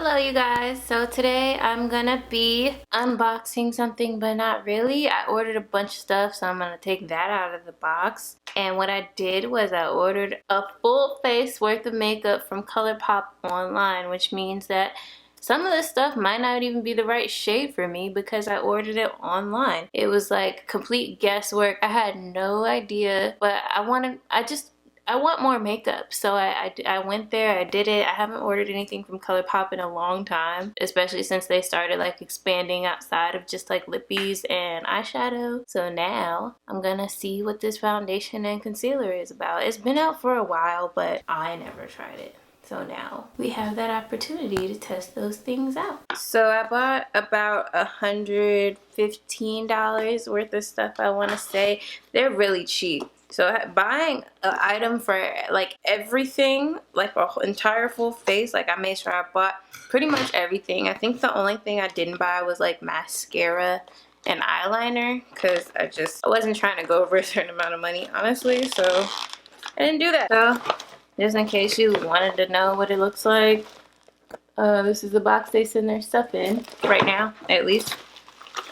Hello you guys. So today I'm gonna be unboxing something, but not really. I ordered a bunch of stuff, so I'm gonna take that out of the box. And what I did was I ordered a full face worth of makeup from Colourpop online, which means that some of this stuff might not even be the right shade for me because I ordered it online. It was like complete guesswork. I had no idea, but I want more makeup, so I went there, I did it. I haven't ordered anything from Colourpop in a long time, especially since they started like expanding outside of just like lippies and eyeshadow. So now I'm gonna see what this foundation and concealer is about. It's been out for a while, but I never tried it. So now we have that opportunity to test those things out. So I bought about $115 worth of stuff, I want to say. They're really cheap. So buying an item for like everything, like an entire full face, like I made sure I bought pretty much everything. I think the only thing I didn't buy was like mascara and eyeliner because I wasn't trying to go over a certain amount of money, honestly. So I didn't do that. So just in case you wanted to know what it looks like, this is the box they send their stuff in right now, at least.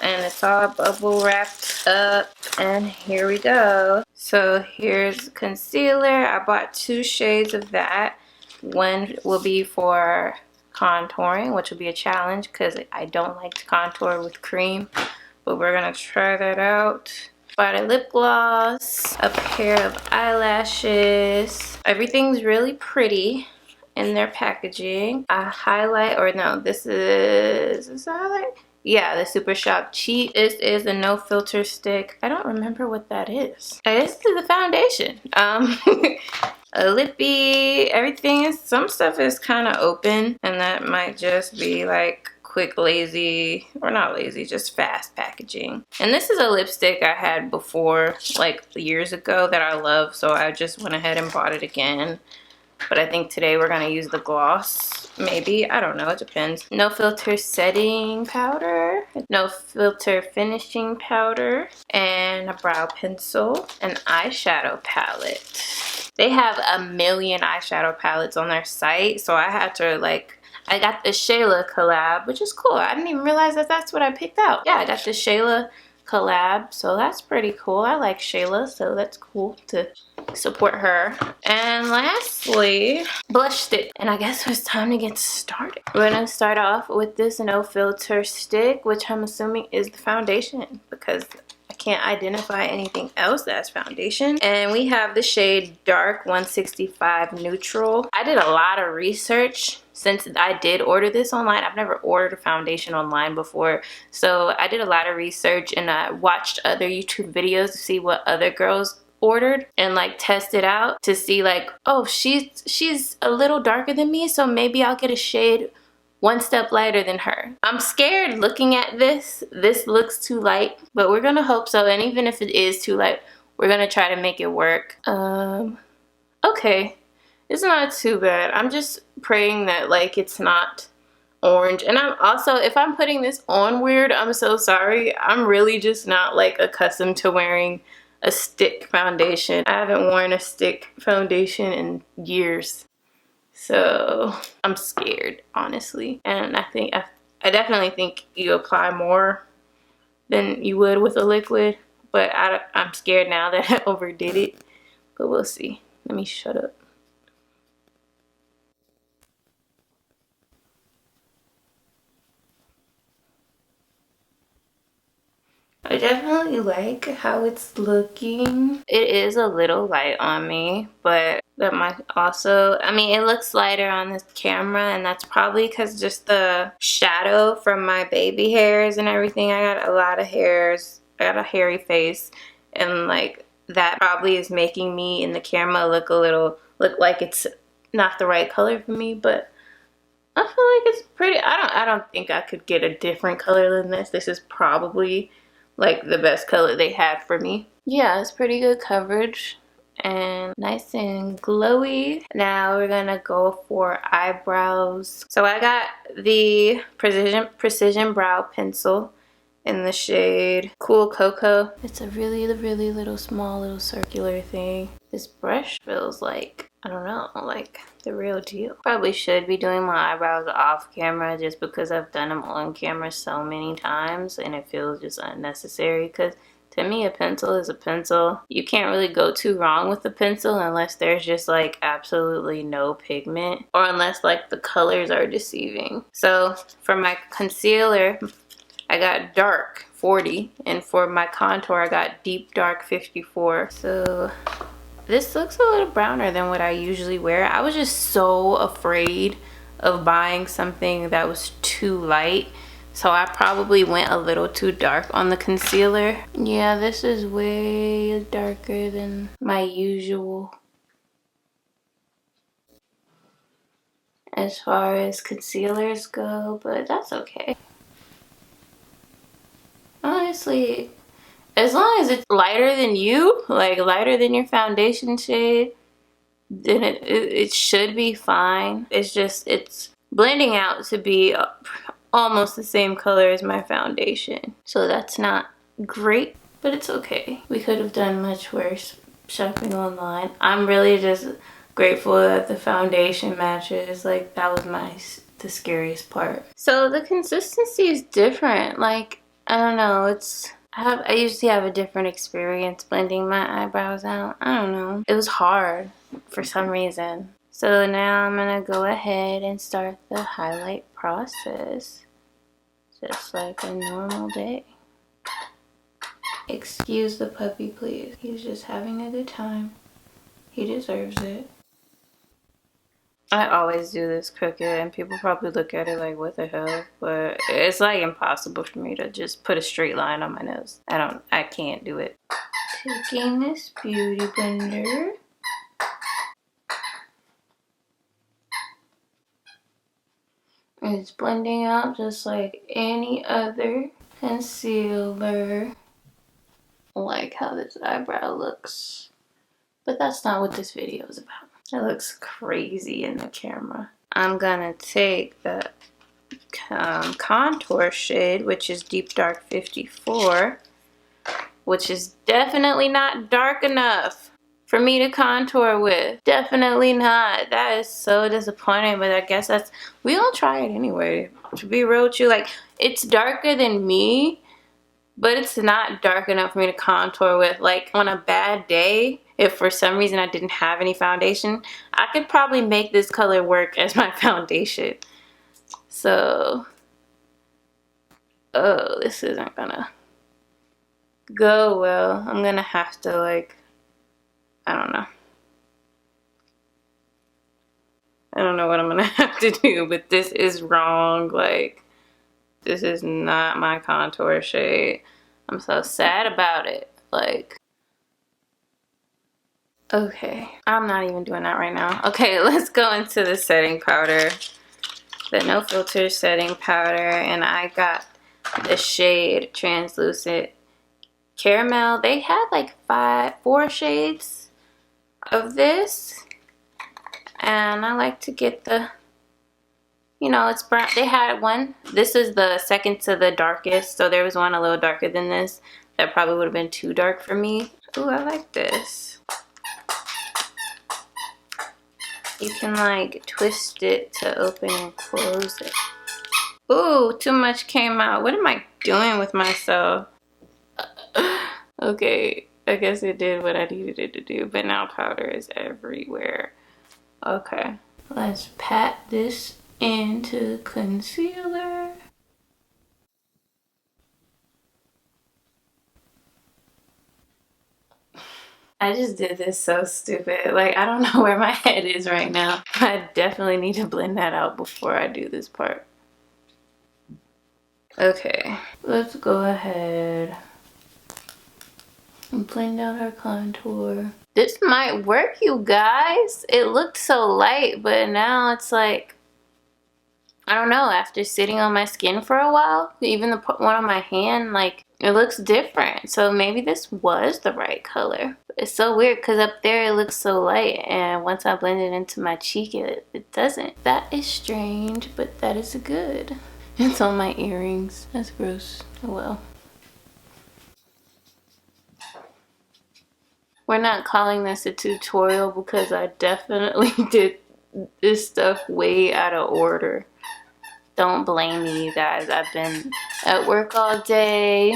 And it's all bubble wrapped up, and here we go. So here's concealer. I bought 2 shades of that. One will be for contouring, which will be a challenge because I don't like to contour with cream, but we're gonna try that out. Bought a lip gloss, a pair of eyelashes. Everything's really pretty in their packaging. A highlight, or no, this is a highlight? Yeah, the Super Shock Cheat. This is a no filter stick. I don't remember what that is. This is the foundation. A lippy, everything is, some stuff is kind of open, and that might just be like quick, lazy, or not lazy, just fast packaging. And this is a lipstick I had before, like years ago, that I love, so I just went ahead and bought it again. But I think today we're gonna use the gloss, maybe. I don't know, it depends. No filter setting powder, no filter finishing powder, and a brow pencil, an eyeshadow palette. They have a million eyeshadow palettes on their site, so I had to like, I got the Shayla collab, which is cool. I didn't even realize that that's what I picked out. Yeah, I got the Shayla collab, so that's pretty cool. I like Shayla, so that's cool to support her. And lastly, blush stick. And I guess it's time to get started. We're gonna start off with this no filter stick, which I'm assuming is the foundation because I can't identify anything else that's foundation. And we have the shade Dark 165 Neutral. I did a lot of research since I did order this online. I've never ordered a foundation online before, so I did a lot of research and I watched other YouTube videos to see what other girls ordered and like test it out to see like, oh, she's a little darker than me, so maybe I'll get a shade one step lighter than her. I'm scared looking at this. This looks too light, but we're gonna hope so. And even if it is too light, we're gonna try to make it work. Okay. It's not too bad. I'm just praying that like it's not orange. And I'm also, if I'm putting this on weird, I'm so sorry. I'm really just not like accustomed to wearing a stick foundation. I haven't worn a stick foundation in years. So I'm scared, honestly. And I definitely think you apply more than you would with a liquid. But I'm scared now that I overdid it. But we'll see. Let me shut up. I definitely like how it's looking. It is a little light on me, but that might also, I mean, it looks lighter on this camera, and that's probably because just the shadow from my baby hairs and everything. I got a lot of hairs. I got a hairy face, and like that probably is making me in the camera look like it's not the right color for me, but I feel like it's pretty. I don't think I could get a different color than this. This is probably like the best color they had for me. Yeah, it's pretty good coverage and nice and glowy. Now we're gonna go for eyebrows. So I got the precision brow pencil in the shade Cool Cocoa. It's a really little small little circular thing. This brush feels like, I don't know, like the real deal. Probably should be doing my eyebrows off camera just because I've done them on camera so many times and it feels just unnecessary, because to me a pencil is a pencil. You can't really go too wrong with a pencil unless there's just like absolutely no pigment, or unless like the colors are deceiving. So for my concealer, I got dark 40, and for my contour I got deep dark 54. So this looks a little browner than what I usually wear. I was just so afraid of buying something that was too light, so I probably went a little too dark on the concealer. Yeah, this is way darker than my usual as far as concealers go, but that's okay. Honestly, as long as it's lighter than you, like lighter than your foundation shade, then it should be fine. It's just, it's blending out to be almost the same color as my foundation. So that's not great, but it's okay. We could have done much worse shopping online. I'm really just grateful that the foundation matches. Like, that was the scariest part. So the consistency is different. Like, I don't know, I usually have a different experience blending my eyebrows out. I don't know. It was hard for some reason. So now I'm gonna go ahead and start the highlight process. Just like a normal day. Excuse the puppy, please. He's just having a good time. He deserves it. I always do this crooked and people probably look at it like, what the hell? But it's like impossible for me to just put a straight line on my nose. I can't do it. Taking this beauty blender. It's blending out just like any other concealer. I like how this eyebrow looks. But that's not what this video is about. It looks crazy in the camera. I'm gonna take the contour shade, which is Deep Dark 54, which is definitely not dark enough for me to contour with. Definitely not. That is so disappointing, but I guess we'll try it anyway. To be real with you, like, it's darker than me, but it's not dark enough for me to contour with. Like, on a bad day, if for some reason I didn't have any foundation, I could probably make this color work as my foundation. So, oh, this isn't gonna go well. I'm gonna have to, like, I don't know. I don't know what I'm gonna have to do, but this is wrong. Like, this is not my contour shade. I'm so sad about it. Like, okay, I'm not even doing that right now. Okay, let's go into the setting powder. The Nofilter setting powder, and I got the shade Translucent Caramel. They had like 4 shades of this, and I like to get the, you know, it's brown. They had one. This is the second to the darkest, so there was one a little darker than this that probably would have been too dark for me. Ooh, I like this. You can like twist it to open and close it. Ooh, too much came out. What am I doing with myself? Okay, I guess it did what I needed it to do, but now powder is everywhere. Okay, let's pat this into concealer. I just did this so stupid. Like, I don't know where my head is right now. I definitely need to blend that out before I do this part. Okay, let's go ahead and blend out our contour. This might work, you guys. It looked so light, but now it's like, I don't know, after sitting on my skin for a while, even the one on my hand, like, it looks different. So maybe this was the right color. It's so weird because up there it looks so light, and once I blend it into my cheek, it doesn't. That is strange, but that is good. It's on my earrings. That's gross. Oh well. We're not calling this a tutorial because I definitely did this stuff way out of order. Don't blame me, you guys. I've been at work all day.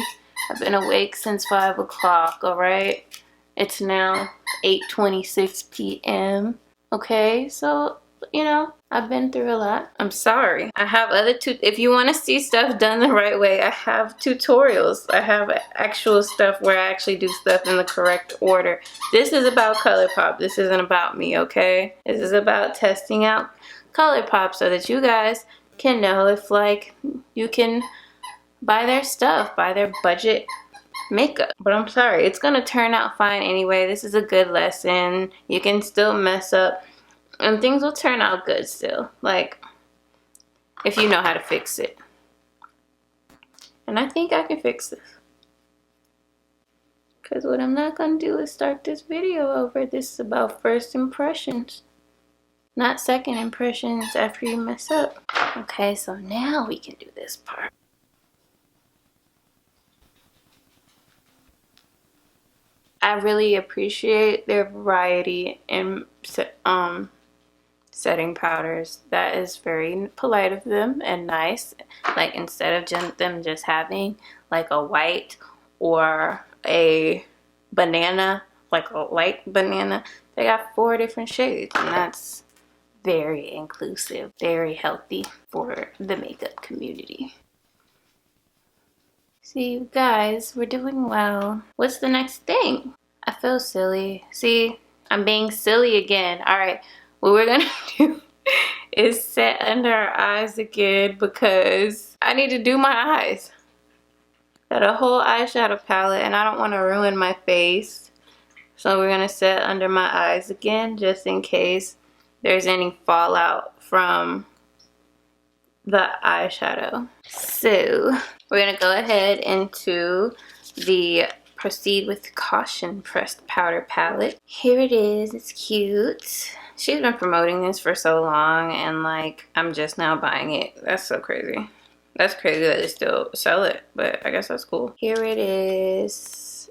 I've been awake since 5 o'clock, alright? It's now 8:26 p.m. Okay, so, you know, I've been through a lot. I'm sorry. I have other if you want to see stuff done the right way, I have tutorials. I have actual stuff where I actually do stuff in the correct order. This is about Colourpop. This isn't about me, okay? This is about testing out Colourpop so that you guys can know if, like, you can buy their stuff, buy their budget makeup. But I'm sorry, it's gonna turn out fine anyway. This is a good lesson. You can still mess up and things will turn out good still, like, if you know how to fix it. And I think I can fix this, because what I'm not gonna do is start this video over. This is about first impressions, not second impressions after you mess up. Okay, so now we can do this part. I really appreciate their variety in setting powders. That is very polite of them and nice. Like, instead of them just having like a white or a banana, like a light banana, they got 4 different shades, and that's very inclusive, very healthy for the makeup community. See, you guys, we're doing well. What's the next thing? I feel silly. See, I'm being silly again. All right, what we're gonna do is set under our eyes again, because I need to do my eyes. Got a whole eyeshadow palette and I don't want to ruin my face. So we're gonna set under my eyes again, just in case there's any fallout from the eyeshadow. So we're gonna go ahead into the Proceed with Caution pressed powder palette. Here it is. It's cute. She's been promoting this for so long, and like, I'm just now buying it. That's so crazy. That's crazy that they still sell it, but I guess that's cool. Here it is.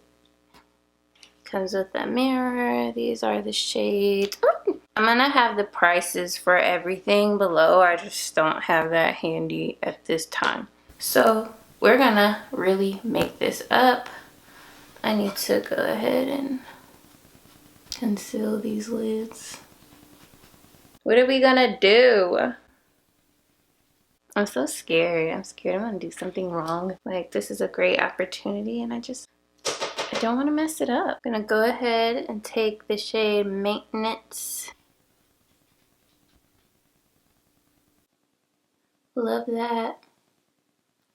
Comes with a mirror. These are the shades. Ooh. I'm gonna have the prices for everything below. I just don't have that handy at this time. So we're gonna really make this up. I need to go ahead and conceal these lids. What are we gonna do? I'm so scared. I'm scared I'm gonna do something wrong. Like, this is a great opportunity and I don't want to mess it up. I'm gonna go ahead and take the shade Maintenance. Love that.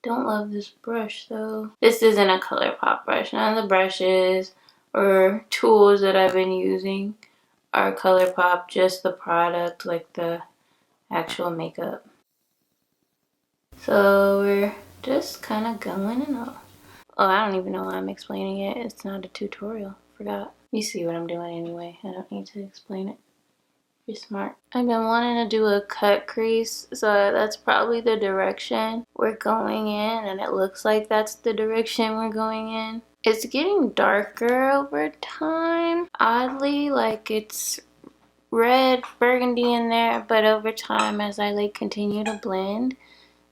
Don't love this brush though. This isn't a Colourpop brush. None of the brushes or tools that I've been using are Colourpop, just the product, like the actual makeup. So we're just kind of going and all. Oh, I don't even know why I'm explaining it. It's not a tutorial. Forgot. You see what I'm doing anyway. I don't need to explain it. You're smart. I've been wanting to do a cut crease, so that's probably the direction we're going in, and it looks like that's the direction we're going in. It's getting darker over time. Oddly, like, it's red, burgundy in there, but over time, as I like continue to blend,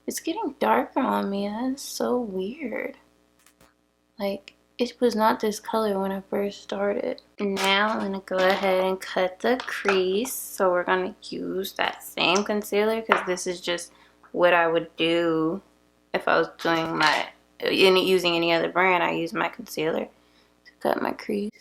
it's getting darker on me. That's so weird. Like, it was not this color when I first started. Now I'm gonna go ahead and cut the crease. So we're gonna use that same concealer, because this is just what I would do if I was doing using any other brand. I use my concealer to cut my crease.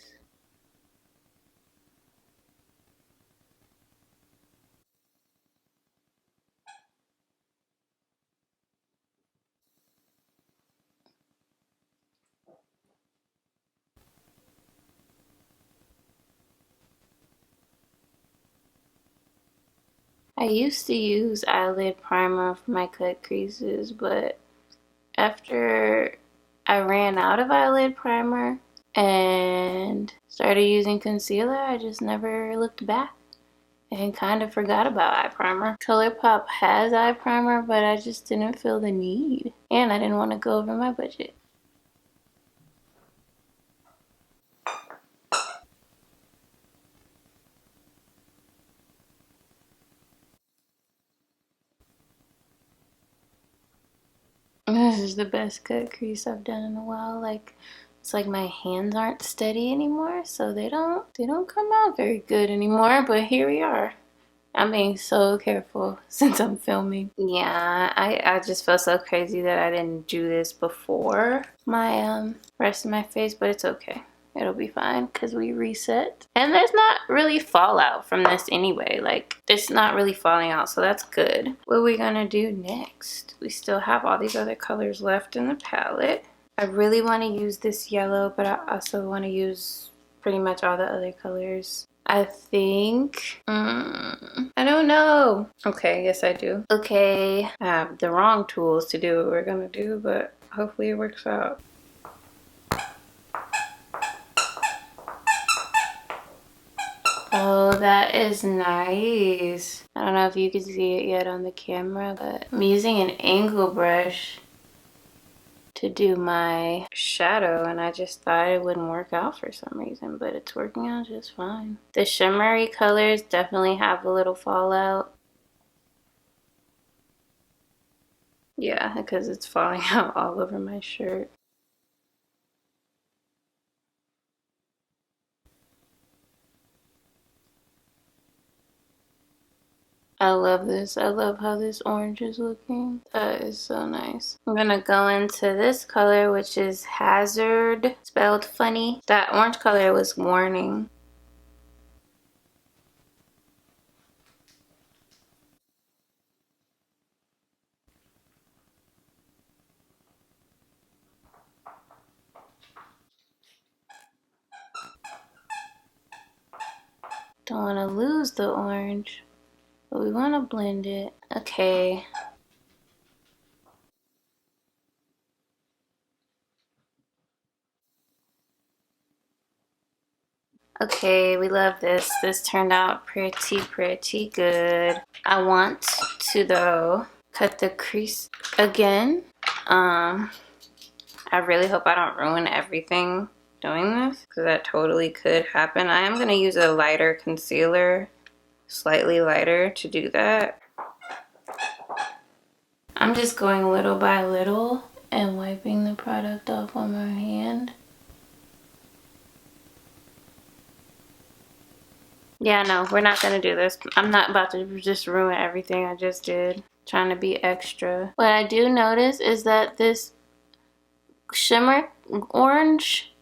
I used to use eyelid primer for my cut creases, but after I ran out of eyelid primer and started using concealer, I just never looked back and kind of forgot about eye primer. Colourpop has eye primer, but I just didn't feel the need, and I didn't want to go over my budget. This is the best cut crease I've done in a while. Like, it's like my hands aren't steady anymore, so they don't come out very good anymore, but here we are. I'm being so careful since I'm filming. Yeah, I just feel so crazy that I didn't do this before my rest of my face, but it's okay. It'll be fine because we reset. And there's not really fallout from this anyway. Like, it's not really falling out, so that's good. What are we gonna do next? We still have all these other colors left in the palette. I really want to use this yellow, but I also want to use pretty much all the other colors. I think, I don't know. Okay, yes I do. Okay, I have the wrong tools to do what we're gonna do, but hopefully it works out. Oh, that is nice. I don't know if you can see it yet on the camera, but I'm using an angle brush to do my shadow, and I just thought it wouldn't work out for some reason, but it's working out just fine. The shimmery colors definitely have a little fallout. Yeah, because it's falling out all over my shirt. I love this. I love how this orange is looking. That is so nice. I'm gonna go into this color, which is Hazard, spelled funny. That orange color was Warning. Don't want to lose the orange, but we want to blend it. Okay. Okay, we love this. This turned out pretty good. I want to, though, cut the crease again. I really hope I don't ruin everything doing this, because that totally could happen. I am going to use a lighter concealer, slightly lighter, to do that. I'm just going little by little and wiping the product off on my hand. Yeah, no, we're not gonna do this. I'm not about to just ruin everything I just did, trying to be extra. What I do notice is that this shimmer orange,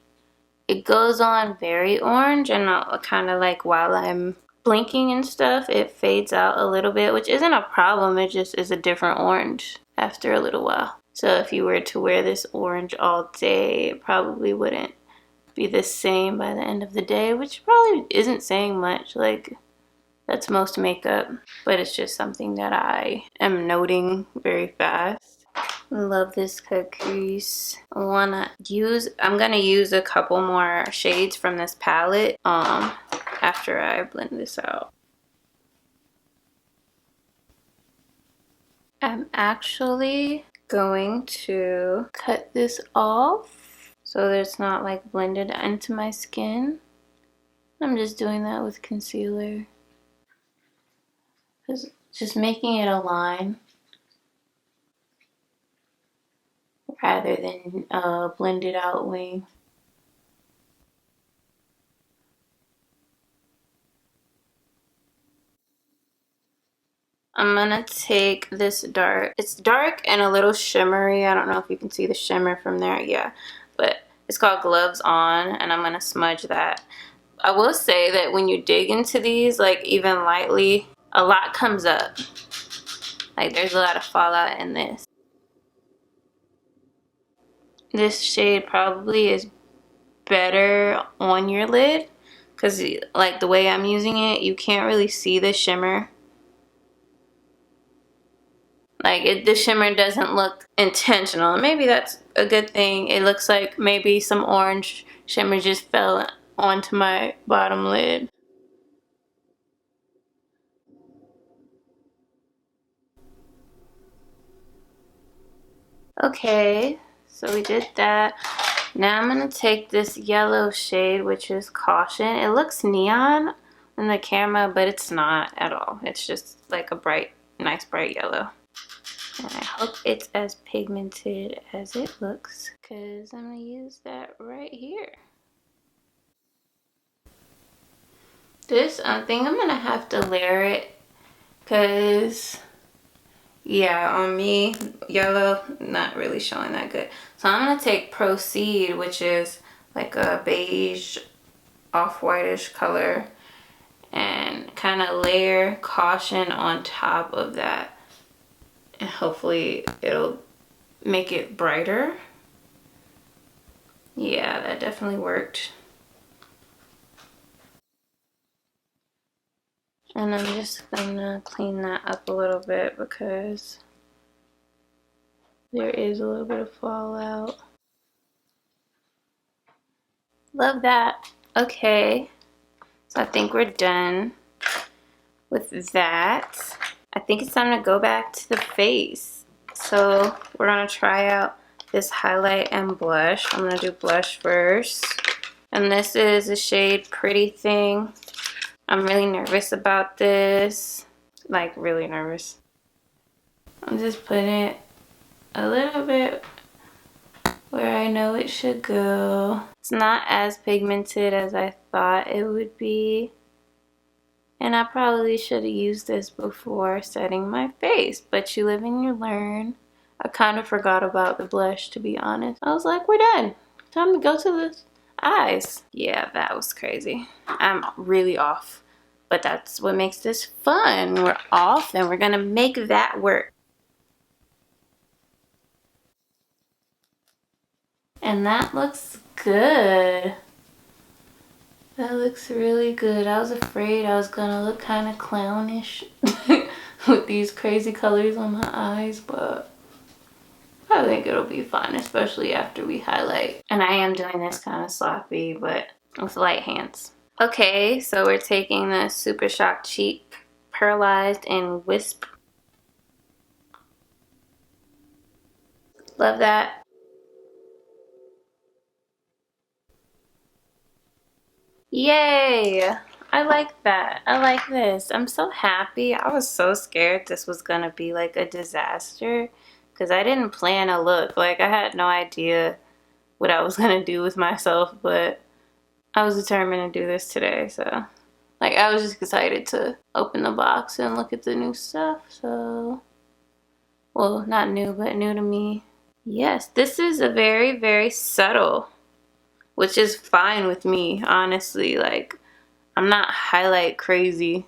it goes on very orange, and kind of like while I'm blinking and stuff, it fades out a little bit, which isn't a problem. It just is a different orange after a little while. So if you were to wear this orange all day, it probably wouldn't be the same by the end of the day, which probably isn't saying much. Like, that's most makeup, but it's just something that I am noting very fast. Love this cut crease. I'm gonna use a couple more shades from this palette after I blend this out. I'm actually going to cut this off so that it's not like blended into my skin. I'm just doing that with concealer. Just making it a line rather than a blended out wing. I'm gonna take this dark. It's dark and a little shimmery. I don't know if you can see the shimmer from there. Yeah, but it's called Gloves On, and I'm gonna smudge that. I will say that when you dig into these, like even lightly, a lot comes up. Like there's a lot of fallout in this. This shade probably is better on your lid because like the way I'm using it, you can't really see the shimmer. Like the shimmer doesn't look intentional. Maybe that's a good thing. It looks like maybe some orange shimmer just fell onto my bottom lid. Okay, so we did that. Now I'm gonna take this yellow shade, which is Caution. It looks neon in the camera, but it's not at all. It's just like a bright, nice bright yellow. And I hope it's as pigmented as it looks, because I'm going to use that right here. This thing, I'm going to have to layer it, because yeah, on me, yellow, not really showing that good. So I'm going to take Proceed, which is like a beige, off-whitish color, and kind of layer Caution on top of that. And hopefully it'll make it brighter. Yeah, that definitely worked. And I'm just gonna clean that up a little bit because there is a little bit of fallout. Love that. Okay, so I think we're done with that. I think it's time to go back to the face. So we're gonna try out this highlight and blush. I'm gonna do blush first. And this is the shade Pretty Thing. I'm really nervous about this. Like, really nervous. I'm just putting it a little bit where I know it should go. It's not as pigmented as I thought it would be. And I probably should have used this before setting my face, but you live and you learn. I kind of forgot about the blush, to be honest. I was like, we're done. Time to go to the eyes. Yeah, that was crazy. I'm really off, but that's what makes this fun. We're off and we're gonna make that work. And that looks good. That looks really good. I was afraid I was gonna look kind of clownish with these crazy colors on my eyes, but I think it'll be fun, especially after we highlight. And I am doing this kind of sloppy, but with light hands. Okay, so we're taking the Super Shock Cheek Pearlized and Wisp. Love that. Yay! I like that. I like this. I'm so happy. I was so scared this was gonna be like a disaster because I didn't plan a look. Like, I had no idea what I was gonna do with myself, but I was determined to do this today. So, like, I was just excited to open the box and look at the new stuff. So, well, not new, but new to me. Yes, this is a very, very subtle, which is fine with me, honestly. Like, I'm not highlight crazy.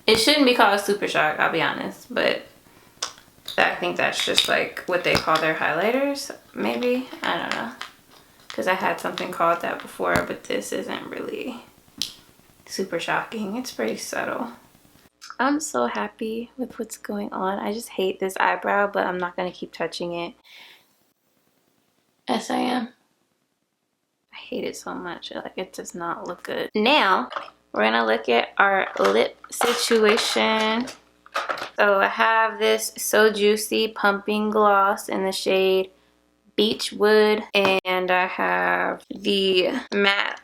It shouldn't be called Super Shock, I'll be honest, but I think that's just like what they call their highlighters, maybe. I don't know, because I had something called that before, but this isn't really super shocking. It's pretty subtle. I'm so happy with what's going on. I just hate this eyebrow, but I'm not going to keep touching it. Yes, I am. I hate it so much. Like, it does not look good. Now, we're going to look at our lip situation. So I have this So Juicy Pumping Gloss in the shade Beechwood. And I have the matte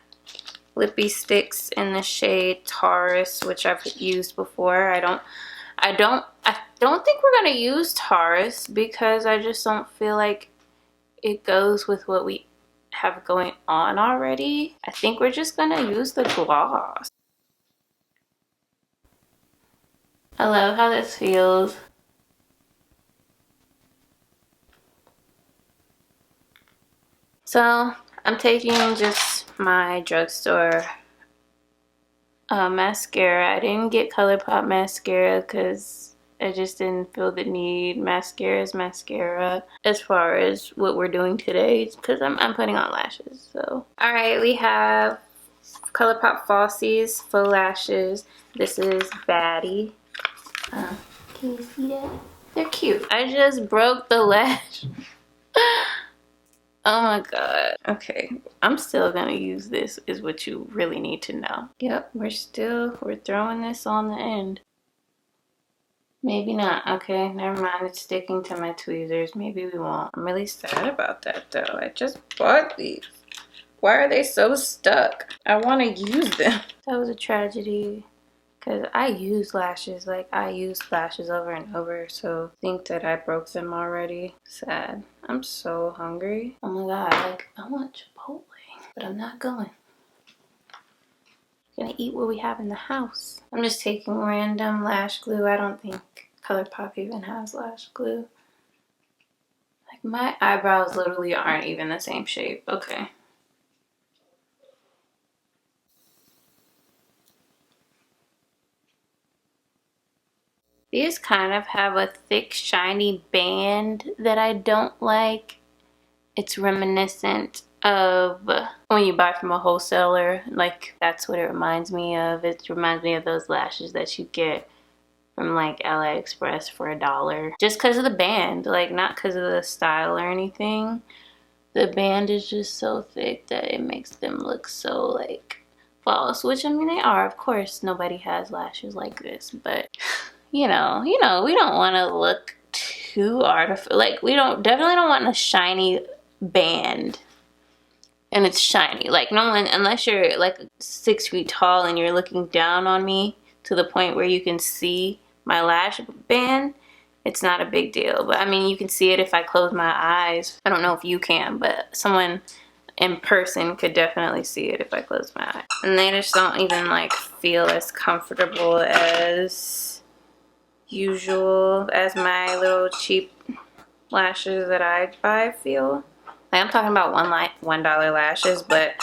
lippy sticks in the shade Taurus, which I've used before. I don't think we're gonna use Taurus because I just don't feel like it goes with what we have going on already. I think we're just gonna use the gloss. I love how this feels. So I'm taking just my drugstore mascara. I didn't get Colourpop mascara because I just didn't feel the need. Mascara is mascara as far as what we're doing today, because I'm putting on lashes. So alright, we have Colourpop Falsies Faux Lashes. This is Baddie. Can you see that? They're cute. I just broke the lash. Oh my god. Okay, I'm still gonna use this is what you really need to know. Yep, we're throwing this on the end. Maybe not. Okay, never mind. It's sticking to my tweezers. Maybe we won't. I'm really sad about that though. I just bought these. Why are they so stuck? I want to use them. That was a tragedy Because I use lashes, like I use lashes over and over, so think that I broke them already. Sad. I'm so hungry. Oh my god, like I want Chipotle, but I'm not going. I'm gonna eat what we have in the house. I'm just taking random lash glue. I don't think Colourpop even has lash glue. Like my eyebrows literally aren't even the same shape. Okay. These kind of have a thick, shiny band that I don't like. It's reminiscent of when you buy from a wholesaler. Like, that's what it reminds me of. It reminds me of those lashes that you get from like AliExpress for $1. Just because of the band, like not because of the style or anything. The band is just so thick that it makes them look so like false, which I mean they are. Of course, nobody has lashes like this, but you know, we don't want to look too artificial. Like we definitely don't want a shiny band. And it's shiny. Like no one, unless you're like 6 feet tall and you're looking down on me to the point where you can see my lash band, it's not a big deal. But I mean, you can see it if I close my eyes. I don't know if you can, but someone in person could definitely see it if I close my eyes. And they just don't even like feel as comfortable as usual as my little cheap lashes that I buy feel. Like I'm talking about $1 lashes, but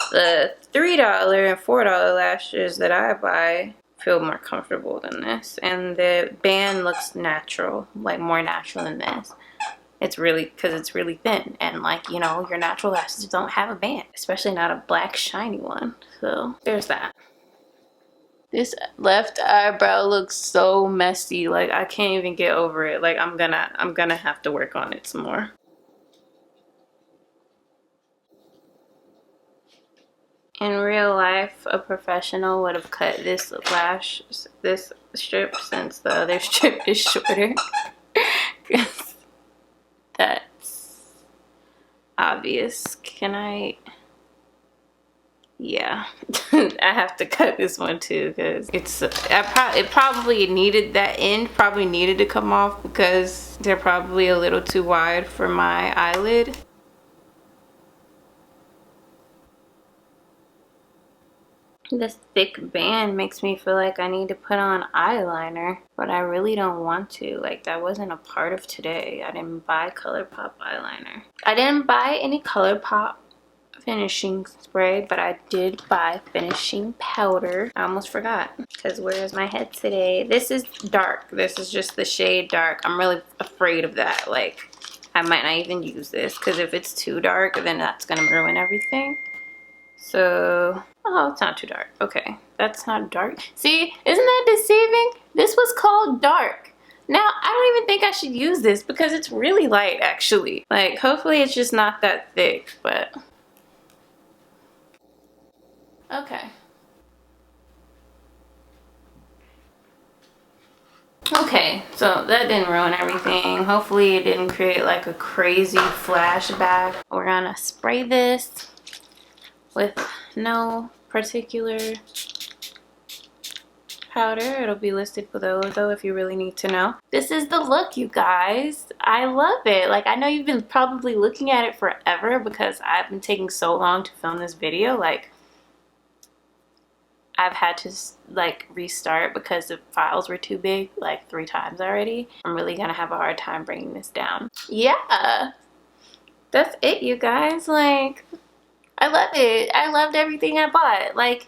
the $3 and $4 lashes that I buy feel more comfortable than this. And the band looks natural, like more natural than this. It's really, because it's really thin. And like, you know, your natural lashes don't have a band, especially not a black shiny one. So there's that. This left eyebrow looks so messy. Like I can't even get over it. Like I'm gonna have to work on it some more. In real life, a professional would have cut this strip since the other strip is shorter. That's obvious. Can I? Yeah, I have to cut this one too because it probably needed that end. Probably needed to come off because they're probably a little too wide for my eyelid. This thick band makes me feel like I need to put on eyeliner, but I really don't want to. Like, that wasn't a part of today. I didn't buy Colourpop eyeliner. I didn't buy any Colourpop finishing spray, but I did buy finishing powder. I almost forgot, because where's my head today? This is dark. This is just the shade dark. I'm really afraid of that. Like, I might not even use this, because if it's too dark, then that's gonna ruin everything. So, oh, it's not too dark. Okay, that's not dark. See, isn't that deceiving? This was called dark. Now, I don't even think I should use this because it's really light, actually. Like, hopefully it's just not that thick, but... Okay. Okay, so that didn't ruin everything. Hopefully it didn't create like a crazy flashback. We're gonna spray this with no particular powder. It'll be listed below though if you really need to know. This is the look, you guys. I love it. Like, I know you've been probably looking at it forever because I've been taking so long to film this video. Like, I've had to like restart because the files were too big like 3 times already. I'm really gonna have a hard time bringing this down. Yeah, that's it, you guys. Like, I love it. I loved everything I bought. Like,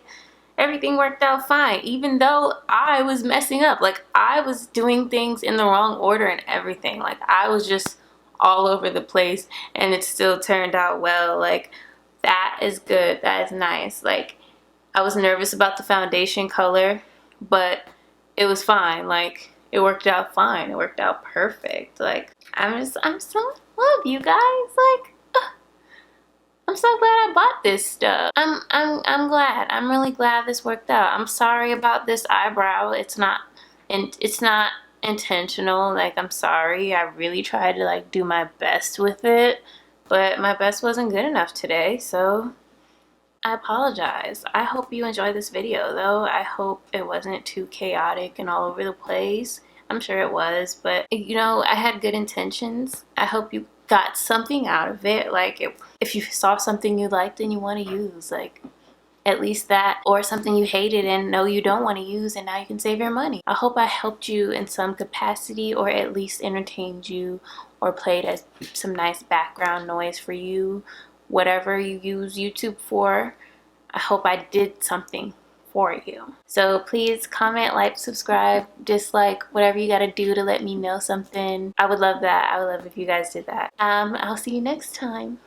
everything worked out fine, even though I was messing up. Like, I was doing things in the wrong order and everything. Like, I was just all over the place, and it still turned out well. Like, that is good. That is nice. Like, I was nervous about the foundation color, but it was fine. Like, it worked out fine. It worked out perfect. Like, I'm so in love, you guys. Like, I'm so glad I bought this stuff. I'm glad. I'm really glad this worked out. I'm sorry about this eyebrow. It's not intentional. Like, I'm sorry. I really tried to like do my best with it, but my best wasn't good enough today. So I apologize. I hope you enjoyed this video though. I hope it wasn't too chaotic and all over the place. I'm sure it was, but you know, I had good intentions. I hope you got something out of it. Like if you saw something you liked and you want to use, like at least that, or something you hated and know you don't want to use and now you can save your money. I hope I helped you in some capacity, or at least entertained you, or played as some nice background noise for you, whatever you use YouTube for. I hope I did something for you. So please comment, like, subscribe, dislike, whatever you gotta do to let me know something. I would love that. I would love if you guys did that. I'll see you next time.